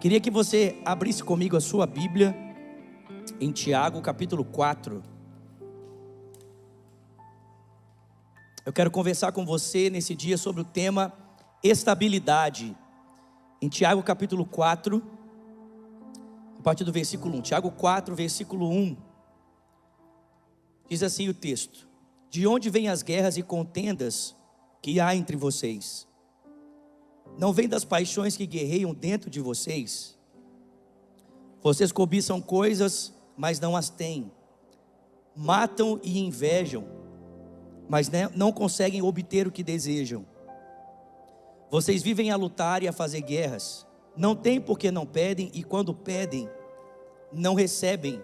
Queria que você abrisse comigo a sua Bíblia em Tiago capítulo 4. Eu quero conversar com você nesse dia sobre o tema estabilidade. Em Tiago capítulo 4, a partir do versículo 1. Tiago 4, versículo 1. Diz assim o texto: de onde vêm as guerras e contendas que há entre vocês? Não vem das paixões que guerreiam dentro de vocês? Vocês cobiçam coisas, mas não as têm. Matam e invejam, mas não conseguem obter o que desejam. Vocês vivem a lutar e a fazer guerras. Não têm porque não pedem, e quando pedem, não recebem,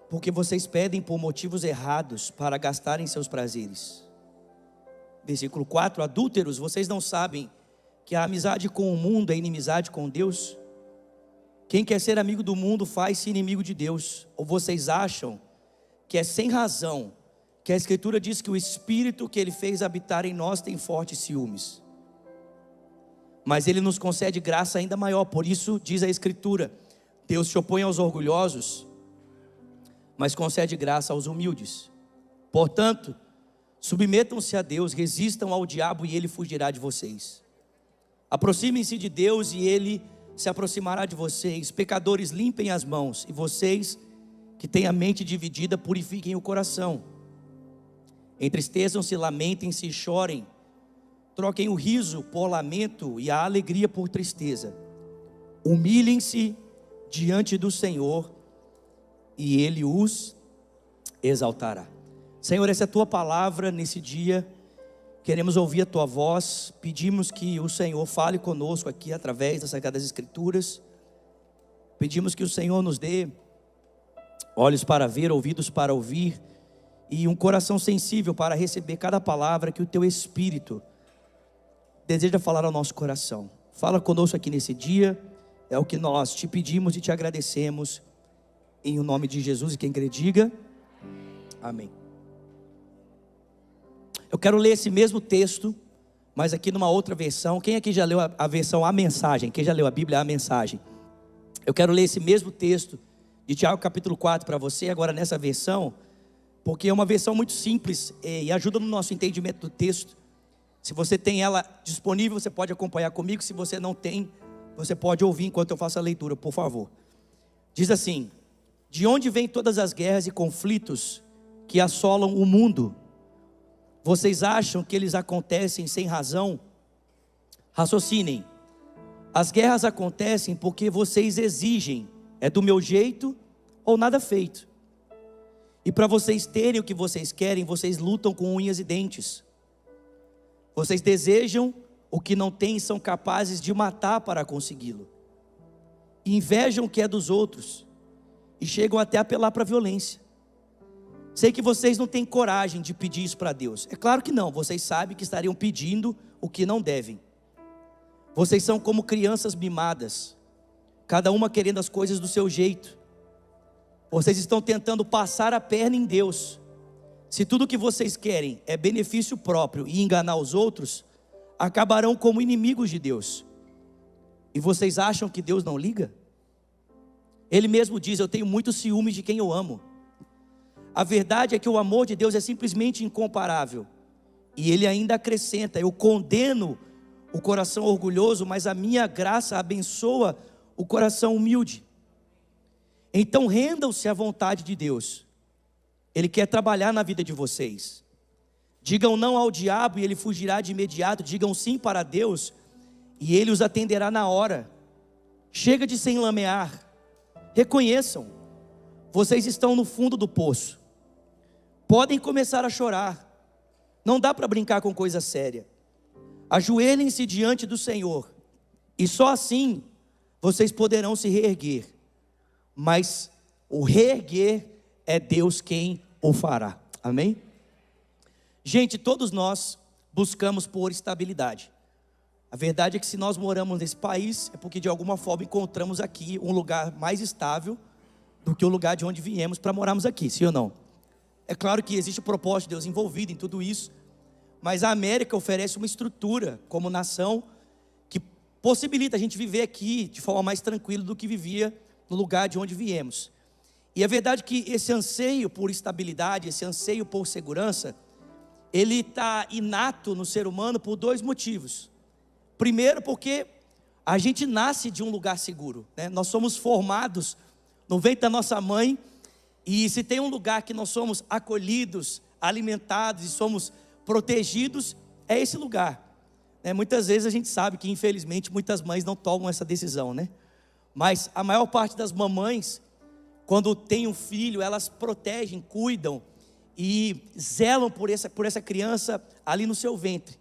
porque vocês pedem por motivos errados, para gastarem seus prazeres. Versículo 4: adúlteros, vocês não sabem que a amizade com o mundo é inimizade com Deus? Quem quer ser amigo do mundo faz-se inimigo de Deus. Ou vocês acham que é sem razão que a Escritura diz que o Espírito que Ele fez habitar em nós tem fortes ciúmes? Mas Ele nos concede graça ainda maior. Por isso diz a Escritura: Deus se opõe aos orgulhosos, mas concede graça aos humildes. Portanto, submetam-se a Deus, resistam ao diabo e ele fugirá de vocês. Aproximem-se de Deus e Ele se aproximará de vocês. Pecadores, limpem as mãos, e vocês que têm a mente dividida, purifiquem o coração. Entristeçam-se, lamentem-se e chorem. Troquem o riso por lamento e a alegria por tristeza. Humilhem-se diante do Senhor e Ele os exaltará. Senhor, essa é a Tua palavra nesse dia. Queremos ouvir a Tua voz. Pedimos que o Senhor fale conosco aqui através das Sagradas Escrituras. Pedimos que o Senhor nos dê olhos para ver, ouvidos para ouvir e um coração sensível para receber cada palavra que o Teu Espírito deseja falar ao nosso coração. Fala conosco aqui nesse dia. É o que nós te pedimos e te agradecemos, em o nome de Jesus. E quem crê diga amém. Eu quero ler esse mesmo texto, mas aqui numa outra versão. Quem aqui já leu a versão A Mensagem? Quem já leu a Bíblia A Mensagem? Eu quero ler esse mesmo texto de Tiago capítulo 4 para você, agora nessa versão, porque é uma versão muito simples e ajuda no nosso entendimento do texto. Se você tem ela disponível, você pode acompanhar comigo. Se você não tem, você pode ouvir enquanto eu faço a leitura, por favor. Diz assim: de onde vêm todas as guerras e conflitos que assolam o mundo? Vocês acham que eles acontecem sem razão? Raciocinem. As guerras acontecem porque vocês exigem: é do meu jeito ou nada feito. E para vocês terem o que vocês querem, vocês lutam com unhas e dentes. Vocês desejam o que não têm e são capazes de matar para consegui-lo. Invejam o que é dos outros e chegam até a apelar para a violência. Sei que vocês não têm coragem de pedir isso para Deus. É claro que não, vocês sabem que estariam pedindo o que não devem. Vocês são como crianças mimadas, cada uma querendo as coisas do seu jeito. Vocês estão tentando passar a perna em Deus. Se tudo o que vocês querem é benefício próprio e enganar os outros, acabarão como inimigos de Deus. E vocês acham que Deus não liga? Ele mesmo diz: eu tenho muitos ciúmes de quem eu amo. A verdade é que o amor de Deus é simplesmente incomparável. E Ele ainda acrescenta: eu condeno o coração orgulhoso, mas a minha graça abençoa o coração humilde. Então rendam-se à vontade de Deus. Ele quer trabalhar na vida de vocês. Digam não ao diabo e ele fugirá de imediato. Digam sim para Deus e Ele os atenderá na hora. Chega de se enlamear. Reconheçam: vocês estão no fundo do poço. Podem começar a chorar. Não dá para brincar com coisa séria. Ajoelhem-se diante do Senhor, e só assim vocês poderão se reerguer. Mas o reerguer é Deus quem o fará. Amém? Gente, todos nós buscamos por estabilidade. A verdade é que se nós moramos nesse país, é porque de alguma forma encontramos aqui um lugar mais estável do que o lugar de onde viemos para morarmos aqui, sim ou não? É claro que existe o propósito de Deus envolvido em tudo isso, mas a América oferece uma estrutura como nação que possibilita a gente viver aqui de forma mais tranquila do que vivia no lugar de onde viemos. E é verdade que esse anseio por estabilidade, esse anseio por segurança, ele está inato no ser humano por dois motivos. Primeiro, porque a gente nasce de um lugar seguro, né? Nós somos formados no ventre da nossa mãe, e se tem um lugar que nós somos acolhidos, alimentados e somos protegidos, é esse lugar, né? Muitas vezes a gente sabe que infelizmente muitas mães não tomam essa decisão, né? Mas a maior parte das mamães, quando tem um filho, elas protegem, cuidam e zelam por essa criança ali no seu ventre.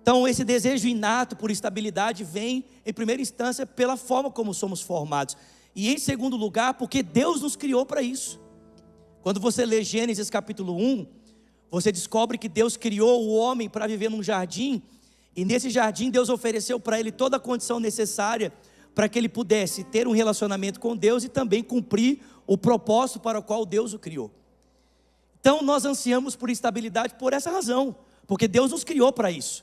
Então esse desejo inato por estabilidade vem em primeira instância pela forma como somos formados, e em segundo lugar porque Deus nos criou para isso. Quando você lê Gênesis capítulo 1, você descobre que Deus criou o homem para viver num jardim, e nesse jardim Deus ofereceu para ele toda a condição necessária para que ele pudesse ter um relacionamento com Deus e também cumprir o propósito para o qual Deus o criou. Então nós ansiamos por estabilidade por essa razão, porque Deus nos criou para isso.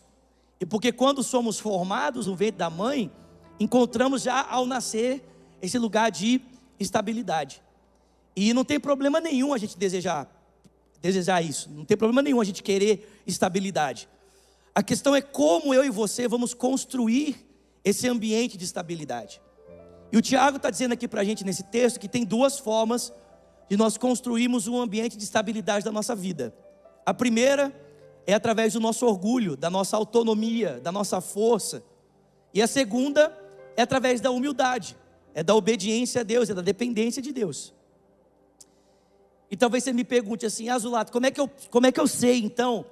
E porque quando somos formados no ventre da mãe, encontramos já ao nascer esse lugar de estabilidade. E não tem problema nenhum a gente desejar isso, não tem problema nenhum a gente querer estabilidade. A questão é como eu e você vamos construir esse ambiente de estabilidade. E o Tiago está dizendo aqui para a gente nesse texto que tem duas formas de nós construirmos um ambiente de estabilidade da nossa vida. A primeira é através do nosso orgulho, da nossa autonomia, da nossa força. E a segunda é através da humildade, é da obediência a Deus, é da dependência de Deus. E talvez você me pergunte assim: Azulato, como é que eu sei então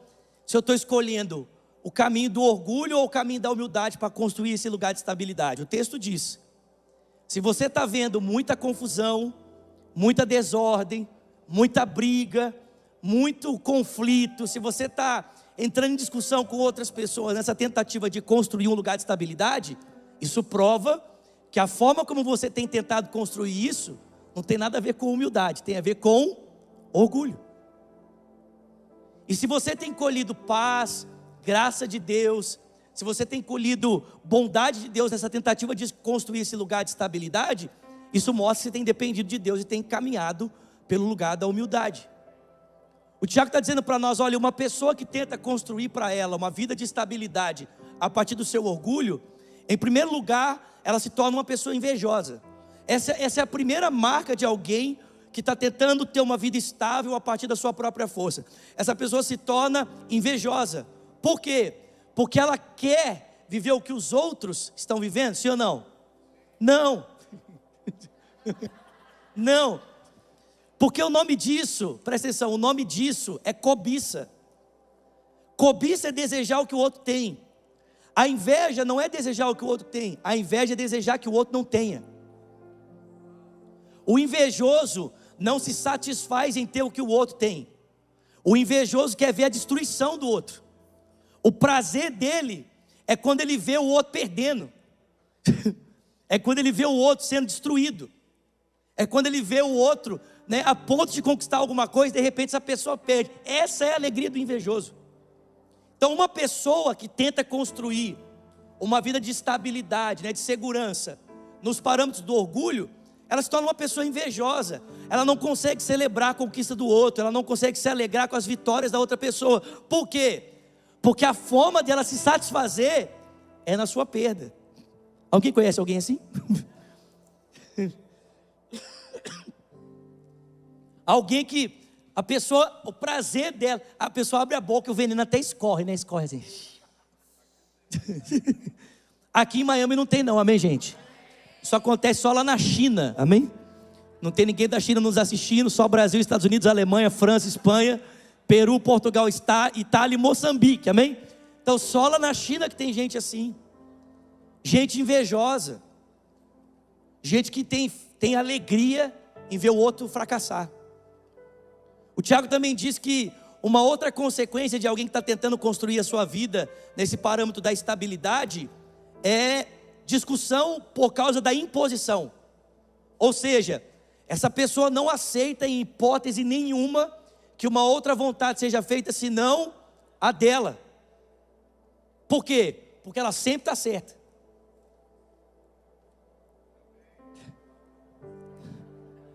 se eu estou escolhendo o caminho do orgulho ou o caminho da humildade para construir esse lugar de estabilidade? O texto diz: se você está vendo muita confusão, muita desordem, muita briga, muito conflito, se você está entrando em discussão com outras pessoas nessa tentativa de construir um lugar de estabilidade, isso prova que a forma como você tem tentado construir isso não tem nada a ver com humildade, tem a ver com orgulho. E se você tem colhido paz, graça de Deus, se você tem colhido bondade de Deus nessa tentativa de construir esse lugar de estabilidade, isso mostra que você tem dependido de Deus e tem caminhado pelo lugar da humildade. O Tiago está dizendo para nós: olha, uma pessoa que tenta construir para ela uma vida de estabilidade a partir do seu orgulho, em primeiro lugar, ela se torna uma pessoa invejosa. Essa é a primeira marca de alguém que está tentando ter uma vida estável a partir da sua própria força. Essa pessoa se torna invejosa. Por quê? Porque ela quer viver o que os outros estão vivendo, sim ou não? Não. Não. Porque o nome disso, presta atenção, o nome disso é cobiça. Cobiça é desejar o que o outro tem. A inveja não é desejar o que o outro tem, a inveja é desejar que o outro não tenha. O invejoso não se satisfaz em ter o que o outro tem. O invejoso quer ver a destruição do outro. O prazer dele é quando ele vê o outro perdendo. É quando ele vê o outro sendo destruído. É quando ele vê o outro, né, a ponto de conquistar alguma coisa, de repente essa pessoa perde. Essa é a alegria do invejoso. Então uma pessoa que tenta construir uma vida de estabilidade, né, de segurança, nos parâmetros do orgulho, ela se torna uma pessoa invejosa. Ela não consegue celebrar a conquista do outro, ela não consegue se alegrar com as vitórias da outra pessoa. Por quê? Porque a forma dela se satisfazer é na sua perda. Alguém conhece alguém assim? Alguém que a pessoa, o prazer dela, a pessoa abre a boca e o veneno até escorre, né? Escorre assim. Aqui em Miami não tem não, amém, gente? Isso acontece só lá na China, amém? Não tem ninguém da China nos assistindo, só Brasil, Estados Unidos, Alemanha, França, Espanha, Peru, Portugal, Itália e Moçambique, amém? Então só lá na China que tem gente assim. Gente invejosa. Gente que tem alegria em ver o outro fracassar. O Tiago também diz que uma outra consequência de alguém que está tentando construir a sua vida nesse parâmetro da estabilidade é discussão por causa da imposição. Ou seja, essa pessoa não aceita em hipótese nenhuma que uma outra vontade seja feita senão a dela. Por quê? Porque ela sempre está certa.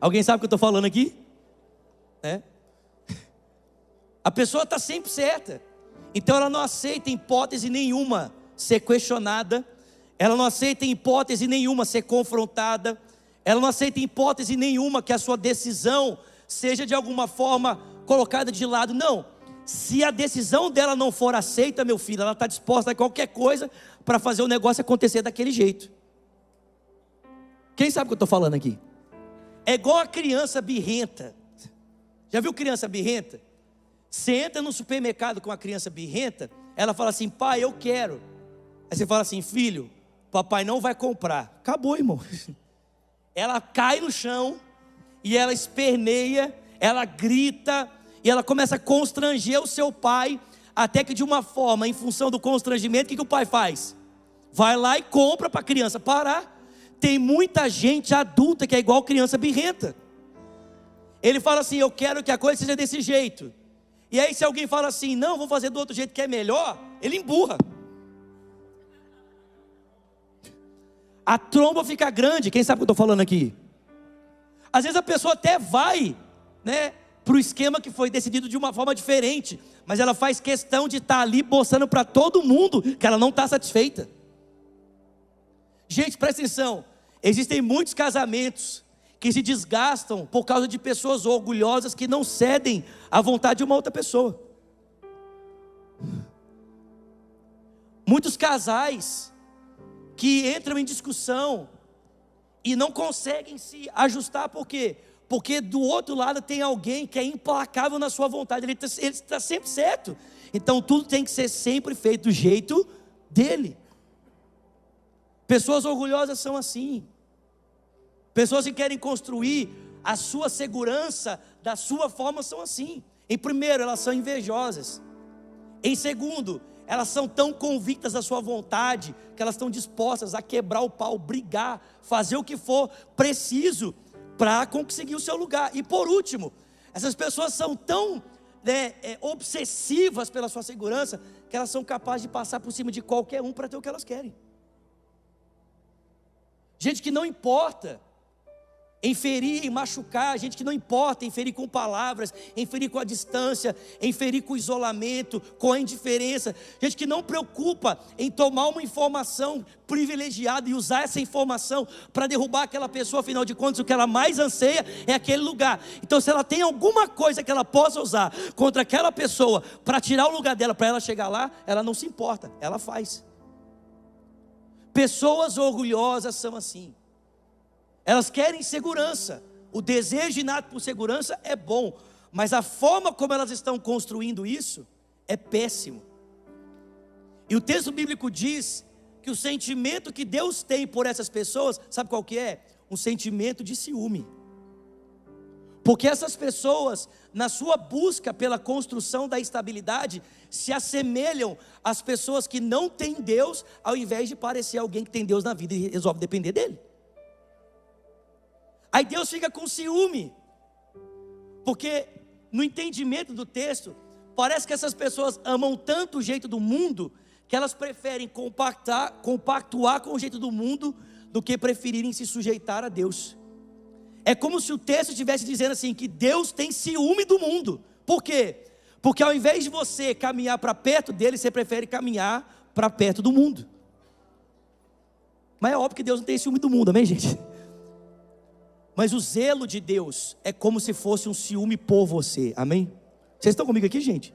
Alguém sabe o que eu estou falando aqui? É. A pessoa está sempre certa. Então ela não aceita em hipótese nenhuma ser questionada. Ela não aceita em hipótese nenhuma ser confrontada. Ela não aceita em hipótese nenhuma que a sua decisão seja de alguma forma colocada de lado. Não. Se a decisão dela não for aceita, meu filho, ela está disposta a qualquer coisa para fazer o negócio acontecer daquele jeito. Quem sabe o que eu estou falando aqui? É igual a criança birrenta. Já viu criança birrenta? Você entra no supermercado com a criança birrenta, ela fala assim: pai, eu quero. Aí você fala assim: filho, papai não vai comprar. Acabou, irmão. Ela cai no chão e ela esperneia, ela grita e ela começa a constranger o seu pai, até que de uma forma, em função do constrangimento, o que o pai faz? Vai lá e compra para a criança parar. Tem muita gente adulta que é igual criança birrenta. Ele fala assim: eu quero que a coisa seja desse jeito. E aí se alguém fala assim: não, vou fazer do outro jeito que é melhor, ele emburra. A tromba fica grande. Quem sabe o que eu estou falando aqui? Às vezes a pessoa até vai, né, para o esquema que foi decidido de uma forma diferente, mas ela faz questão de estar ali mostrando para todo mundo que ela não está satisfeita. Gente, presta atenção. Existem muitos casamentos que se desgastam por causa de pessoas orgulhosas que não cedem à vontade de uma outra pessoa. Muitos casais que entram em discussão e não conseguem se ajustar. Por quê? Porque do outro lado tem alguém que é implacável na sua vontade. Ele está sempre certo. Então tudo tem que ser sempre feito do jeito dele. Pessoas orgulhosas são assim. Pessoas que querem construir a sua segurança da sua forma são assim. Em primeiro, elas são invejosas. Em segundo, elas são tão convictas da sua vontade que elas estão dispostas a quebrar o pau, brigar, fazer o que for preciso para conseguir o seu lugar. E por último, essas pessoas são tão obsessivas pela sua segurança que elas são capazes de passar por cima de qualquer um para ter o que elas querem. Gente que não importa em ferir, em machucar, gente que não importa em ferir com palavras, em ferir com a distância, em ferir com o isolamento, com a indiferença, gente que não preocupa em tomar uma informação privilegiada e usar essa informação para derrubar aquela pessoa. Afinal de contas, o que ela mais anseia é aquele lugar. Então se ela tem alguma coisa que ela possa usar contra aquela pessoa para tirar o lugar dela, para ela chegar lá, ela não se importa, ela faz. Pessoas orgulhosas são assim. Elas querem segurança. O desejo inato por segurança é bom, mas a forma como elas estão construindo isso é péssimo. E o texto bíblico diz que o sentimento que Deus tem por essas pessoas, sabe qual que é? Um sentimento de ciúme. Porque essas pessoas, na sua busca pela construção da estabilidade, se assemelham às pessoas que não têm Deus, ao invés de parecer alguém que tem Deus na vida e resolve depender dele. Aí Deus fica com ciúme, porque no entendimento do texto, parece que essas pessoas amam tanto o jeito do mundo, que elas preferem compactuar com o jeito do mundo, do que preferirem se sujeitar a Deus. É como se o texto estivesse dizendo assim, que Deus tem ciúme do mundo. Por quê? Porque ao invés de você caminhar para perto dele, você prefere caminhar para perto do mundo. Mas é óbvio que Deus não tem ciúme do mundo, amém, gente? Mas o zelo de Deus é como se fosse um ciúme por você, amém? Vocês estão comigo aqui, gente?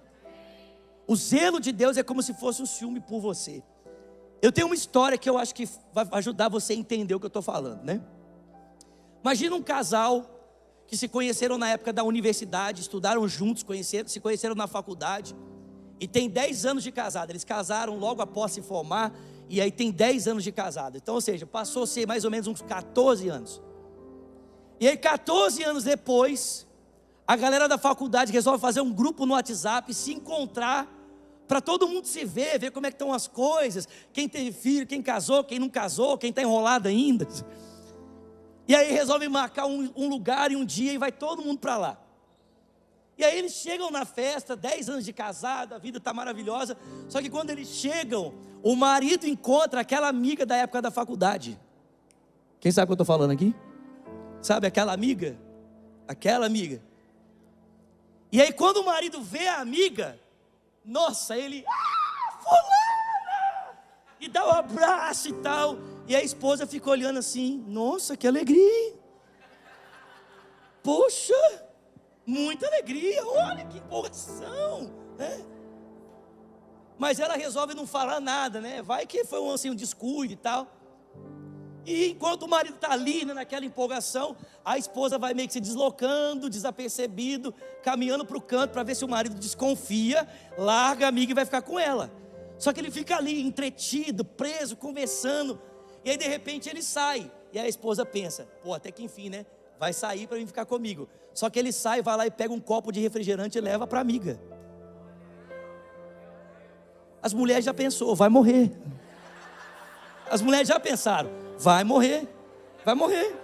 O zelo de Deus é como se fosse um ciúme por você. Eu tenho uma história que eu acho que vai ajudar você a entender o que eu estou falando, né? Imagina um casal que se conheceram na época da universidade, estudaram juntos, se conheceram na faculdade, e tem 10 anos de casado. Eles casaram logo após se formar, e aí tem 10 anos de casado. Então, ou seja, passou a ser mais ou menos uns 14 anos. E aí 14 anos depois, a galera da faculdade resolve fazer um grupo no WhatsApp, se encontrar, para todo mundo se ver como é que estão as coisas, quem teve filho, quem casou, quem não casou, quem está enrolado ainda. E aí resolvem marcar um lugar e um dia, e vai todo mundo para lá. E aí eles chegam na festa, 10 anos de casado, a vida está maravilhosa. Só que quando eles chegam, o marido encontra aquela amiga da época da faculdade. Quem sabe o que eu estou falando aqui? Sabe aquela amiga aquela amiga. E aí quando o marido vê a amiga, nossa, ele, fulana! E dá um abraço e tal. E a esposa fica olhando assim, nossa, que alegria, hein? Poxa, muita alegria, olha que empolgação, né? Mas ela resolve não falar nada, né? Vai que foi um descuido e tal. E enquanto o marido está ali, né, naquela empolgação, a esposa vai meio que se deslocando, desapercebido, caminhando para o canto para ver se o marido desconfia, larga a amiga e vai ficar com ela. Só que ele fica ali, entretido, preso, conversando. E aí de repente ele sai. E a esposa pensa, pô, até que enfim, né? Vai sair para vir ficar comigo. Só que ele sai, vai lá e pega um copo de refrigerante e leva para a amiga. As mulheres já pensou, vai morrer. As mulheres já pensaram, vai morrer, vai morrer.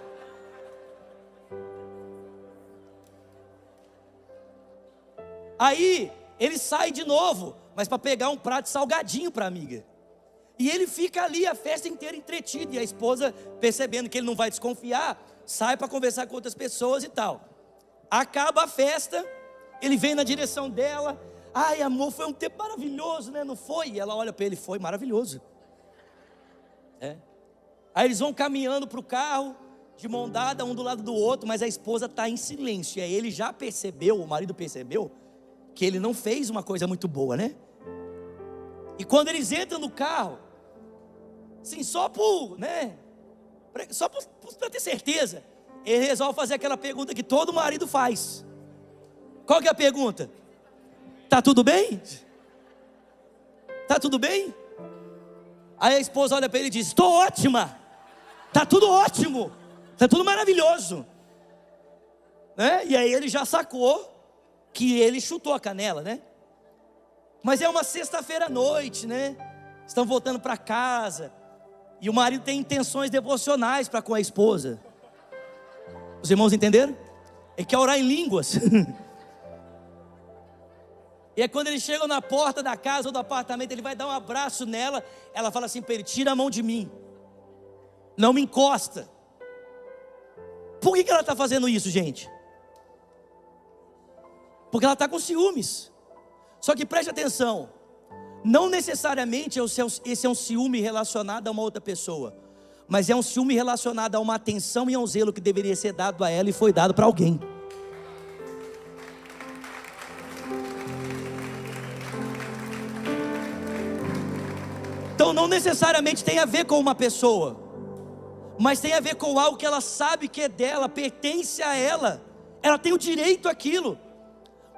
Aí ele sai de novo, mas para pegar um prato de salgadinho para a amiga. E ele fica ali a festa inteira entretido. E a esposa, percebendo que ele não vai desconfiar, sai para conversar com outras pessoas e tal. Acaba a festa, ele vem na direção dela. Ai, amor, foi um tempo maravilhoso, né? Não foi? E ela olha para ele, foi maravilhoso. Aí eles vão caminhando para o carro, de mão dada, um do lado do outro, mas a esposa está em silêncio. E aí ele já percebeu, o marido percebeu, que ele não fez uma coisa muito boa, né? E quando eles entram no carro, assim, só para ter certeza, ele resolve fazer aquela pergunta que todo marido faz. Qual que é a pergunta? Tá tudo bem? Tá tudo bem? Aí a esposa olha para ele e diz, estou ótima. Tá tudo ótimo. Tá tudo maravilhoso, né? E aí ele já sacou que ele chutou a canela, né? Mas é uma sexta-feira à noite, né? Estão voltando para casa. E o marido tem intenções devocionais para com a esposa. Os irmãos entenderam? Ele quer orar em línguas. E é quando eles chegam na porta da casa ou do apartamento, ele vai dar um abraço nela. Ela fala assim para ele, tira a mão de mim. Não me encosta. Por que ela está fazendo isso, gente? Porque ela está com ciúmes. Só que preste atenção. Não necessariamente esse é um ciúme relacionado a uma outra pessoa. Mas é um ciúme relacionado a uma atenção e a um zelo que deveria ser dado a ela e foi dado para alguém. Então não necessariamente tem a ver com uma pessoa, mas tem a ver com algo que ela sabe que é dela, pertence a ela. Ela tem o direito àquilo.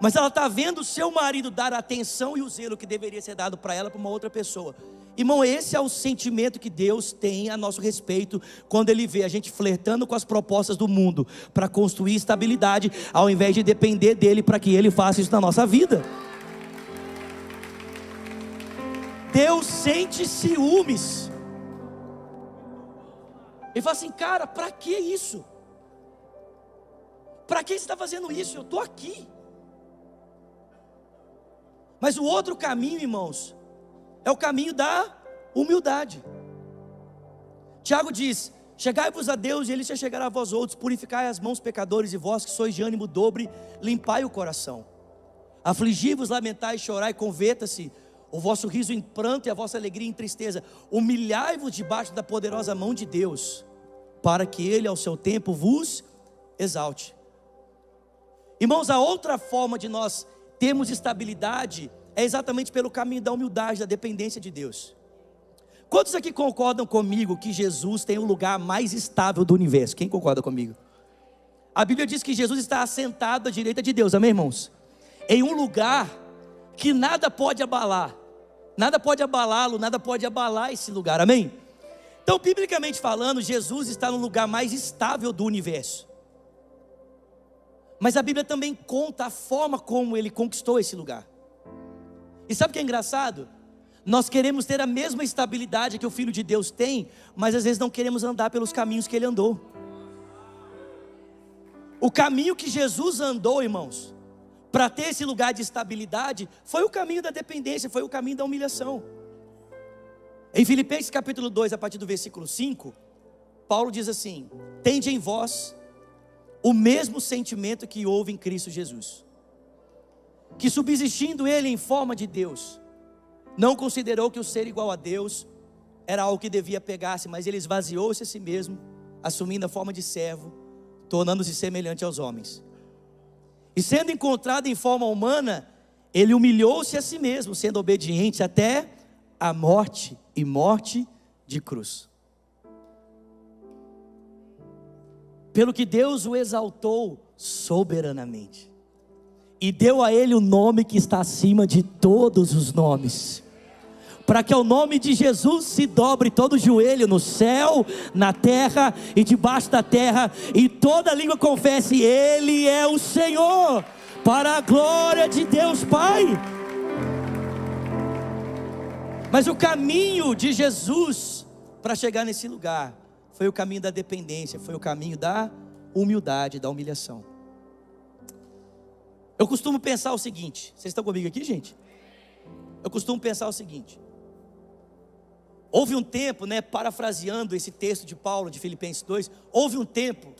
Mas ela está vendo o seu marido dar a atenção e o zelo que deveria ser dado para ela, para uma outra pessoa. Irmão, esse é o sentimento que Deus tem a nosso respeito, quando Ele vê a gente flertando com as propostas do mundo, para construir estabilidade, ao invés de depender dEle, para que Ele faça isso na nossa vida. Deus sente ciúmes. Ele fala assim, cara, para que isso? Para que você está fazendo isso? Eu estou aqui. Mas o outro caminho, irmãos, é o caminho da humildade. Tiago diz, chegai-vos a Deus e Ele se chegará a vós outros, purificai as mãos pecadores e vós que sois de ânimo dobre, limpai o coração. Afligi-vos, lamentai e chorai, converta-se o vosso riso em pranto e a vossa alegria em tristeza. Humilhai-vos debaixo da poderosa mão de Deus, para que Ele ao seu tempo vos exalte. Irmãos, a outra forma de nós termos estabilidade é exatamente pelo caminho da humildade, da dependência de Deus. Quantos aqui concordam comigo que Jesus tem o lugar mais estável do universo? Quem concorda comigo? A Bíblia diz que Jesus está assentado à direita de Deus, amém, irmãos? Em um lugar que nada pode abalar, nada pode abalá-lo, nada pode abalar esse lugar, amém? Então, biblicamente falando, Jesus está no lugar mais estável do universo. Mas a Bíblia também conta a forma como Ele conquistou esse lugar. E sabe o que é engraçado? Nós queremos ter a mesma estabilidade que o Filho de Deus tem, mas às vezes não queremos andar pelos caminhos que Ele andou. O caminho que Jesus andou, irmãos, para ter esse lugar de estabilidade, foi o caminho da dependência, foi o caminho da humilhação. Em Filipenses capítulo 2, a partir do versículo 5, Paulo diz assim, tende em vós o mesmo sentimento que houve em Cristo Jesus, que subsistindo ele em forma de Deus, não considerou que o ser igual a Deus era algo que devia pegar-se, mas ele esvaziou-se a si mesmo, assumindo a forma de servo, tornando-se semelhante aos homens. E sendo encontrado em forma humana, ele humilhou-se a si mesmo, sendo obediente até a morte, e morte de cruz. Pelo que Deus o exaltou soberanamente, e deu a ele o nome que está acima de todos os nomes, para que ao nome de Jesus se dobre todo joelho no céu, na terra e debaixo da terra, e toda língua confesse: Ele é o Senhor, para a glória de Deus Pai. Mas o caminho de Jesus para chegar nesse lugar foi o caminho da dependência, foi o caminho da humildade, da humilhação. Eu costumo pensar o seguinte, vocês estão comigo aqui, gente? Eu costumo pensar o seguinte: houve um tempo, parafraseando esse texto de Paulo, de Filipenses 2, houve um tempo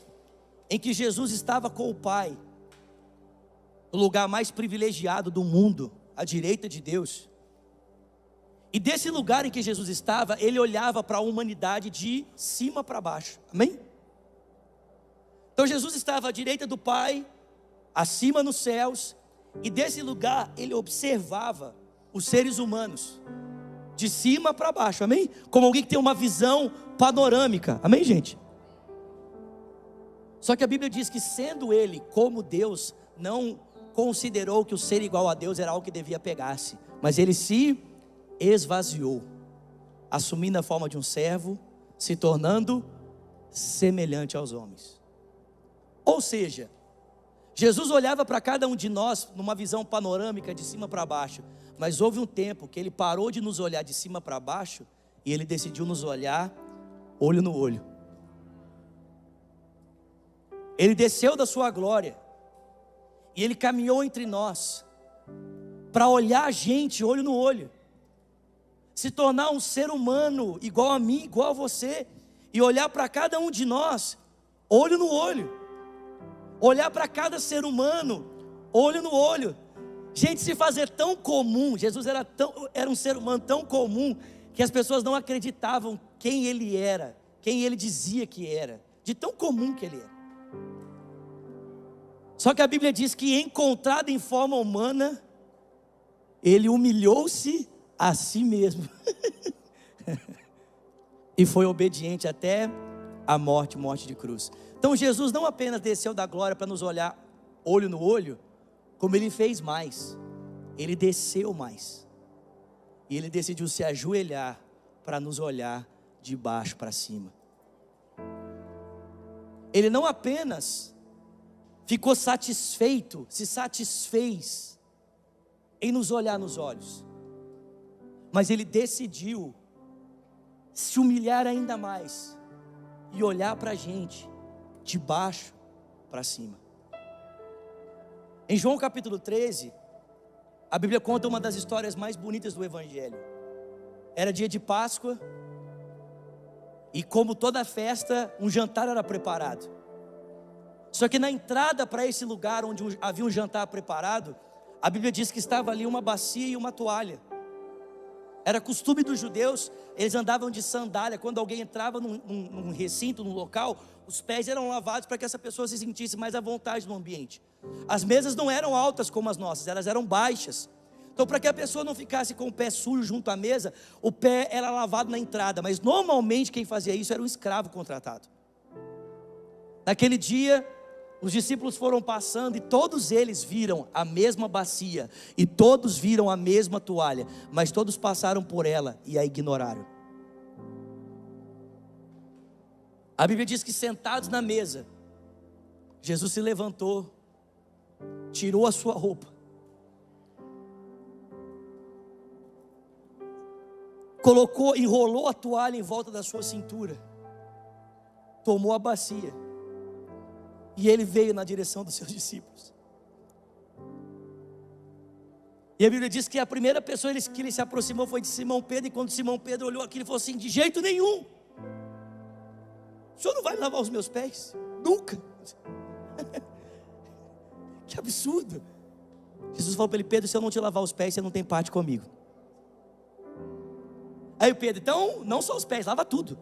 em que Jesus estava com o Pai, no lugar mais privilegiado do mundo, à direita de Deus. E desse lugar em que Jesus estava, ele olhava para a humanidade de cima para baixo, amém? Então Jesus estava à direita do Pai, acima nos céus, e desse lugar ele observava os seres humanos, de cima para baixo, amém? Como alguém que tem uma visão panorâmica, amém, gente? Só que a Bíblia diz que, sendo ele como Deus, não considerou que o ser igual a Deus era algo que devia pegar-se, mas ele se esvaziou, assumindo a forma de um servo, se tornando semelhante aos homens. Ou seja, Jesus olhava para cada um de nós numa visão panorâmica de cima para baixo, mas houve um tempo que ele parou de nos olhar de cima para baixo e ele decidiu nos olhar olho no olho. Ele desceu da sua glória e ele caminhou entre nós para olhar a gente olho no olho, se tornar um ser humano igual a mim, igual a você, e olhar para cada um de nós olho no olho, olhar para cada ser humano olho no olho. Gente, se fazer tão comum, Jesus era um ser humano tão comum, que as pessoas não acreditavam quem ele era, quem ele dizia que era, de tão comum que ele era. Só que a Bíblia diz que, encontrado em forma humana, ele humilhou-se a si mesmo e foi obediente até a morte de cruz. Então Jesus não apenas desceu da glória para nos olhar olho no olho, como ele fez mais, ele desceu mais, e ele decidiu se ajoelhar para nos olhar de baixo para cima. Ele não apenas ficou satisfeito, se satisfez em nos olhar nos olhos, mas ele decidiu se humilhar ainda mais e olhar para a gente de baixo para cima. Em João capítulo 13, a Bíblia conta uma das histórias mais bonitas do Evangelho. Era dia de Páscoa, e como toda festa, um jantar era preparado. Só que na entrada para esse lugar onde havia um jantar preparado, a Bíblia diz que estava ali uma bacia e uma toalha. Era costume dos judeus, eles andavam de sandália. Quando alguém entrava num recinto, num local, os pés eram lavados para que essa pessoa se sentisse mais à vontade no ambiente. As mesas não eram altas como as nossas, elas eram baixas. Então, para que a pessoa não ficasse com o pé sujo junto à mesa, o pé era lavado na entrada. Mas normalmente quem fazia isso era um escravo contratado. Naquele dia, os discípulos foram passando e todos eles viram a mesma bacia, e todos viram a mesma toalha, mas todos passaram por ela e a ignoraram. A Bíblia diz que, sentados na mesa, Jesus se levantou, tirou a sua roupa, enrolou a toalha em volta da sua cintura, tomou a bacia, e ele veio na direção dos seus discípulos. E a Bíblia diz que a primeira pessoa que ele se aproximou foi de Simão Pedro. E quando Simão Pedro olhou aquilo, ele falou assim: de jeito nenhum, o senhor não vai lavar os meus pés? Nunca. Que absurdo. Jesus falou para ele: Pedro, se eu não te lavar os pés, você não tem parte comigo. Aí o Pedro: então, não só os pés, lava tudo.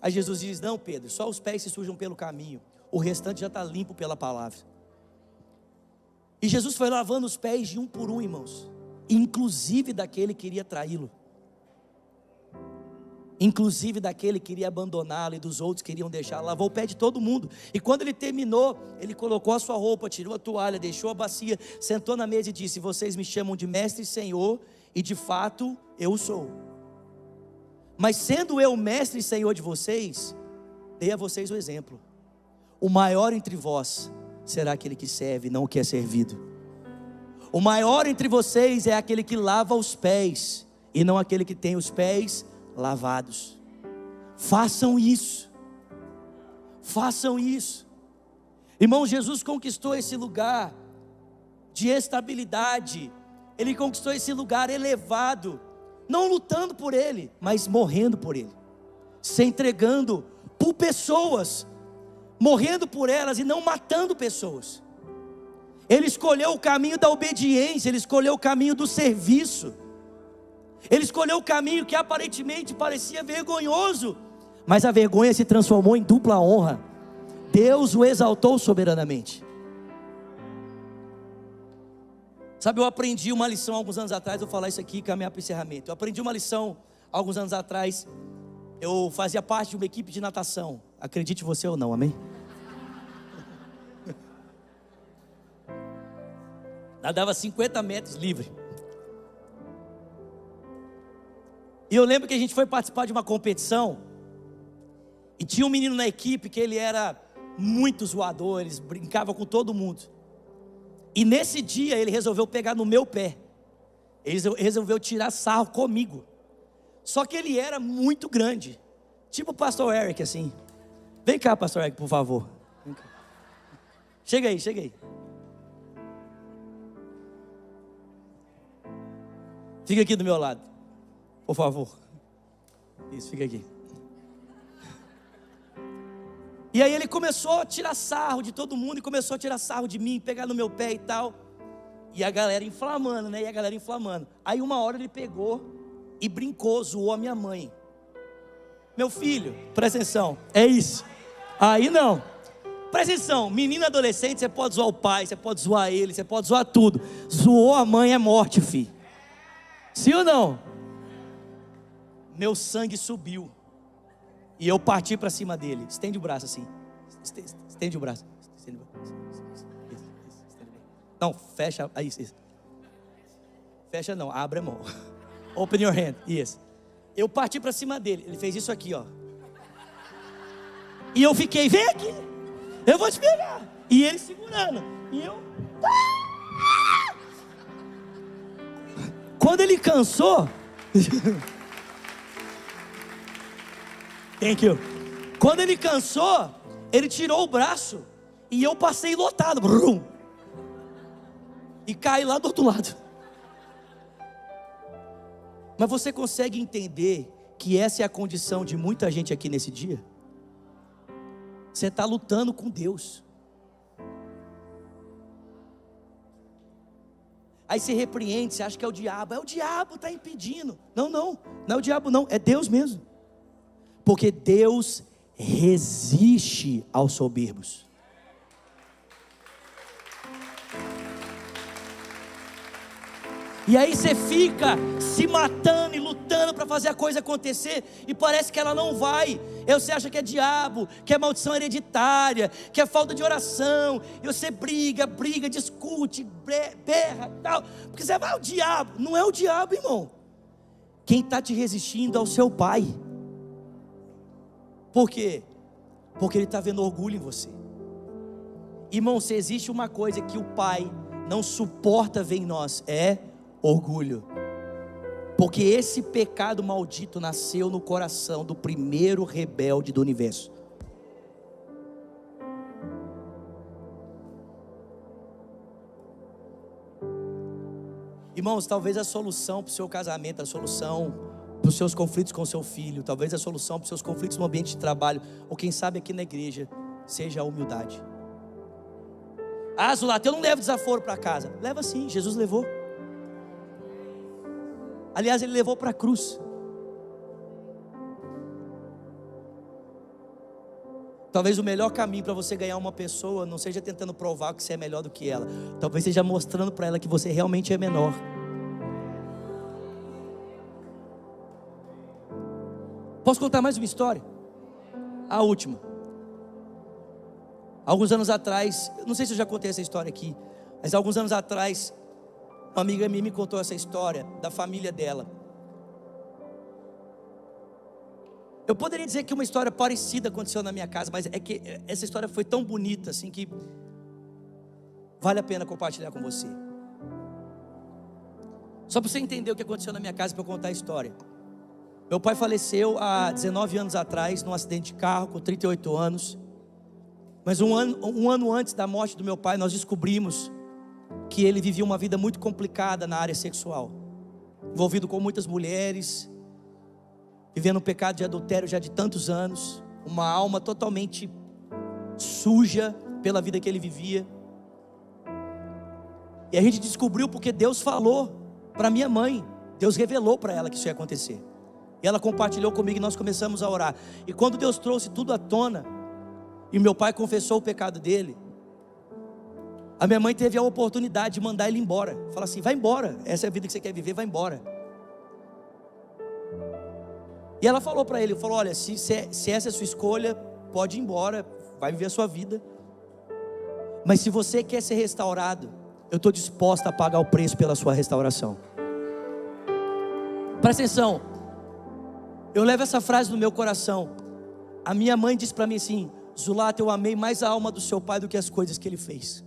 Aí Jesus diz: não, Pedro, só os pés se sujam pelo caminho, o restante já está limpo pela palavra. E Jesus foi lavando os pés de um por um, irmãos, inclusive daquele que iria traí-lo, inclusive daquele que iria abandoná-lo, e dos outros que iriam deixá-lo. Lavou o pé de todo mundo. E quando ele terminou, ele colocou a sua roupa, tirou a toalha, deixou a bacia, sentou na mesa e disse: vocês me chamam de mestre e senhor, e de fato eu sou. Mas sendo eu mestre e senhor de vocês, dei a vocês o exemplo. O maior entre vós será aquele que serve, não o que é servido. O maior entre vocês é aquele que lava os pés, e não aquele que tem os pés lavados. Façam isso. Façam isso. Irmãos, Jesus conquistou esse lugar de estabilidade. Ele conquistou esse lugar elevado, não lutando por ele, mas morrendo por ele, se entregando por pessoas, morrendo por elas e não matando pessoas. Ele escolheu o caminho da obediência, ele escolheu o caminho do serviço, ele escolheu o caminho que aparentemente parecia vergonhoso, mas a vergonha se transformou em dupla honra. Deus o exaltou soberanamente. Sabe, eu aprendi uma lição alguns anos atrás. Vou falar isso aqui e caminhar para o encerramento. Eu aprendi uma lição alguns anos atrás. Eu fazia parte de uma equipe de natação. Acredite você ou não, amém? Nadava 50 metros livre. E eu lembro que a gente foi participar de uma competição, e tinha um menino na equipe que ele era muito zoador, ele brincava com todo mundo. E nesse dia ele resolveu pegar no meu pé. Ele resolveu tirar sarro comigo. Só que ele era muito grande, tipo o pastor Eric assim. Vem cá, pastor Eric, por favor. Vem cá. Chega aí, chega aí. Fica aqui do meu lado, por favor. Isso, fica aqui. E aí ele começou a tirar sarro de todo mundo, e começou a tirar sarro de mim, pegar no meu pé e tal. E a galera inflamando, né? Aí uma hora ele pegou e brincou, zoou a minha mãe. Meu filho, presta atenção, é isso. Aí não. Presta atenção, menino adolescente, você pode zoar o pai, você pode zoar ele, você pode zoar tudo. Zoou a mãe é morte, filho. Sim ou não? Meu sangue subiu. E eu parti para cima dele. Estende o braço assim. Estende o braço. Estende o braço. Não, fecha. Isso. Fecha não, abre a mão. Open your hand. Isso. Eu parti para cima dele. Ele fez isso aqui, ó. E eu fiquei: vem aqui, eu vou te pegar. E ele segurando. E eu... Quando ele cansou... Thank you. Quando ele cansou, ele tirou o braço, e eu passei lotado, brum, e caí lá do outro lado. Mas você consegue entender que essa é a condição de muita gente aqui nesse dia? Você está lutando com Deus. Aí você repreende, você acha que é o diabo. É o diabo está impedindo. Não é o diabo não, é Deus mesmo. Porque Deus resiste aos soberbos. E aí você fica se matando e lutando para fazer a coisa acontecer, e parece que ela não vai. E você acha que é diabo, que é maldição hereditária, que é falta de oração. E você briga, discute, berra e tal, porque você vai: o diabo. Não é o diabo, irmão. Quem está te resistindo é o seu pai. Por quê? Porque ele está vendo orgulho em você. Irmão, se existe uma coisa que o pai não suporta ver em nós, é orgulho. Porque esse pecado maldito nasceu no coração do primeiro rebelde do universo. Irmãos, talvez a solução para o seu casamento, a solução para os seus conflitos com seu filho, talvez a solução para os seus conflitos no ambiente de trabalho, ou quem sabe aqui na igreja, seja a humildade. Ah, Zulata, eu não levo desaforo para casa. Leva sim, Jesus levou. Aliás, Ele levou para a cruz. Talvez o melhor caminho para você ganhar uma pessoa não seja tentando provar que você é melhor do que ela. Talvez seja mostrando para ela que você realmente é menor. Posso contar mais uma história? A última. Alguns anos atrás, não sei se eu já contei essa história aqui, mas alguns anos atrás, uma amiga minha me contou essa história da família dela. Eu poderia dizer que uma história parecida aconteceu na minha casa, mas é que essa história foi tão bonita assim que vale a pena compartilhar com você. Só para você entender o que aconteceu na minha casa, para eu contar a história. Meu pai faleceu há 19 anos atrás, num acidente de carro, com 38 anos. Mas um ano antes da morte do meu pai, nós descobrimos que ele vivia uma vida muito complicada na área sexual, envolvido com muitas mulheres, vivendo um pecado de adultério já de tantos anos, uma alma totalmente suja pela vida que ele vivia. E a gente descobriu porque Deus falou para minha mãe, Deus revelou para ela que isso ia acontecer. E ela compartilhou comigo e nós começamos a orar. E quando Deus trouxe tudo à tona, e meu pai confessou o pecado dele, a minha mãe teve a oportunidade de mandar ele embora. Fala assim, vai embora, essa é a vida que você quer viver, vai embora. E ela falou para ele, falou, olha, se essa é a sua escolha, pode ir embora, vai viver a sua vida. Mas se você quer ser restaurado, eu estou disposta a pagar o preço pela sua restauração. Presta atenção, eu levo essa frase no meu coração. A minha mãe disse para mim assim, Zulata, eu amei mais a alma do seu pai do que as coisas que ele fez.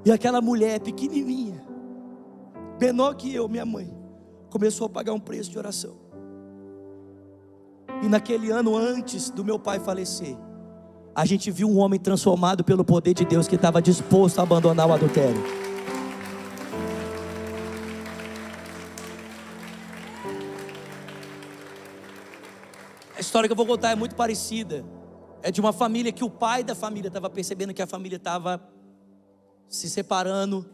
E aquela mulher pequenininha, menor que eu, minha mãe, começou a pagar um preço de oração. E naquele ano antes do meu pai falecer, a gente viu um homem transformado pelo poder de Deus, que estava disposto a abandonar o adultério. A história que eu vou contar é muito parecida. É de uma família que o pai da família estava percebendo que a família estava se separando.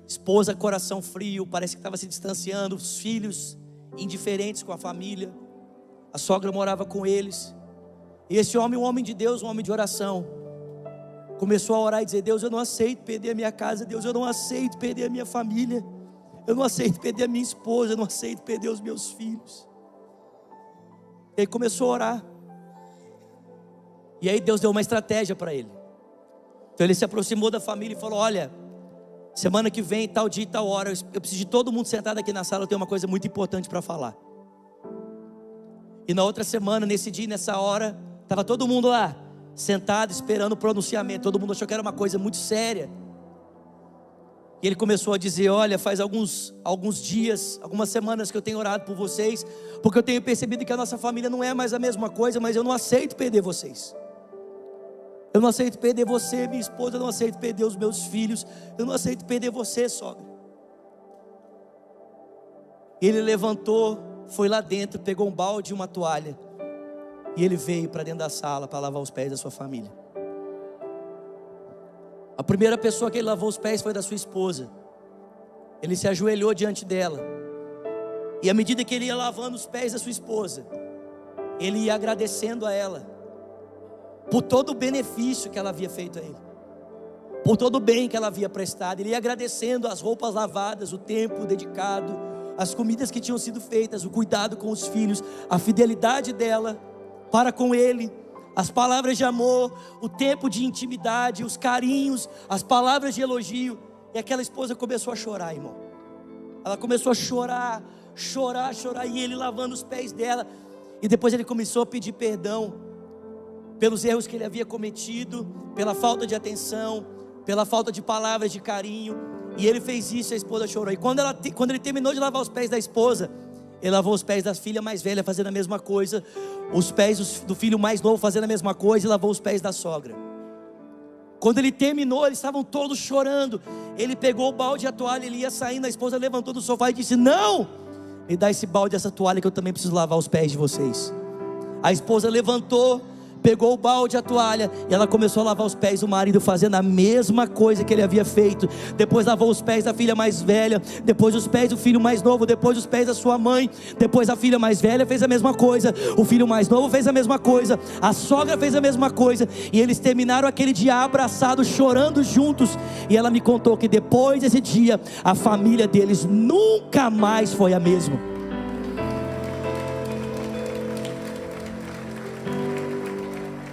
Esposa, coração frio, parece que estava se distanciando. Os filhos indiferentes com a família. A sogra morava com eles. E esse homem, um homem de Deus, um homem de oração, começou a orar e dizer, Deus, eu não aceito perder a minha casa. Deus, eu não aceito perder a minha família. Eu não aceito perder a minha esposa. Eu não aceito perder os meus filhos. E aí começou a orar. E aí Deus deu uma estratégia para ele. Então ele se aproximou da família e falou, olha, semana que vem, tal dia e tal hora, eu preciso de todo mundo sentado aqui na sala, eu tenho uma coisa muito importante para falar. E na outra semana, nesse dia e nessa hora, estava todo mundo lá, sentado, esperando o pronunciamento. Todo mundo achou que era uma coisa muito séria. E ele começou a dizer, olha, faz alguns dias, algumas semanas que eu tenho orado por vocês, porque eu tenho percebido que a nossa família não é mais a mesma coisa, mas eu não aceito perder vocês. Eu não aceito perder você, minha esposa, eu não aceito perder os meus filhos, eu não aceito perder você, sogra. Ele levantou, foi lá dentro, pegou um balde e uma toalha, e ele veio para dentro da sala para lavar os pés da sua família. A primeira pessoa que ele lavou os pés foi da sua esposa. Ele se ajoelhou diante dela, e à medida que ele ia lavando os pés da sua esposa, ele ia agradecendo a ela por todo o benefício que ela havia feito a ele, por todo o bem que ela havia prestado. Ele ia agradecendo as roupas lavadas, o tempo dedicado, as comidas que tinham sido feitas, o cuidado com os filhos, a fidelidade dela para com ele, as palavras de amor, o tempo de intimidade, os carinhos, as palavras de elogio. E aquela esposa começou a chorar, irmão. Ela começou a chorar, e ele lavando os pés dela. E depois ele começou a pedir perdão pelos erros que ele havia cometido, pela falta de atenção, pela falta de palavras de carinho. E ele fez isso e a esposa chorou. E quando ele terminou de lavar os pés da esposa, ele lavou os pés da filha mais velha fazendo a mesma coisa, os pés do filho mais novo fazendo a mesma coisa, e lavou os pés da sogra. Quando ele terminou, eles estavam todos chorando. Ele pegou o balde e a toalha, ele ia saindo, a esposa levantou do sofá e disse, não, me dá esse balde e essa toalha que eu também preciso lavar os pés de vocês. A esposa levantou, pegou o balde, a toalha, e ela começou a lavar os pés do marido, fazendo a mesma coisa que ele havia feito. Depois lavou os pés da filha mais velha, depois os pés do filho mais novo, depois os pés da sua mãe, depois a filha mais velha fez a mesma coisa, o filho mais novo fez a mesma coisa, a sogra fez a mesma coisa, e eles terminaram aquele dia abraçados, chorando juntos. E ela me contou que depois desse dia, a família deles nunca mais foi a mesma.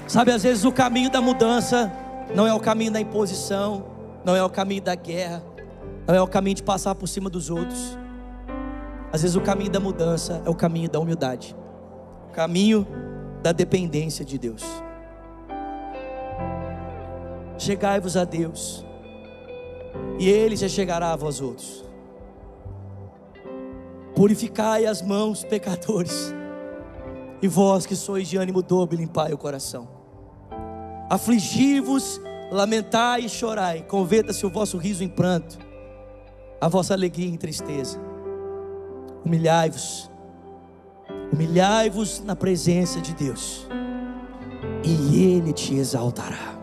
Sabe, às vezes o caminho da mudança não é o caminho da imposição, não é o caminho da guerra, não é o caminho de passar por cima dos outros. Às vezes o caminho da mudança é o caminho da humildade, o caminho da dependência de Deus. Chegai-vos a Deus, e Ele já chegará a vós outros. Purificai as mãos, pecadores, e vós que sois de ânimo dobre, limpai o coração. Afligi-vos, lamentai e chorai, converta-se o vosso riso em pranto, a vossa alegria em tristeza. Humilhai-vos na presença de Deus, e Ele te exaltará.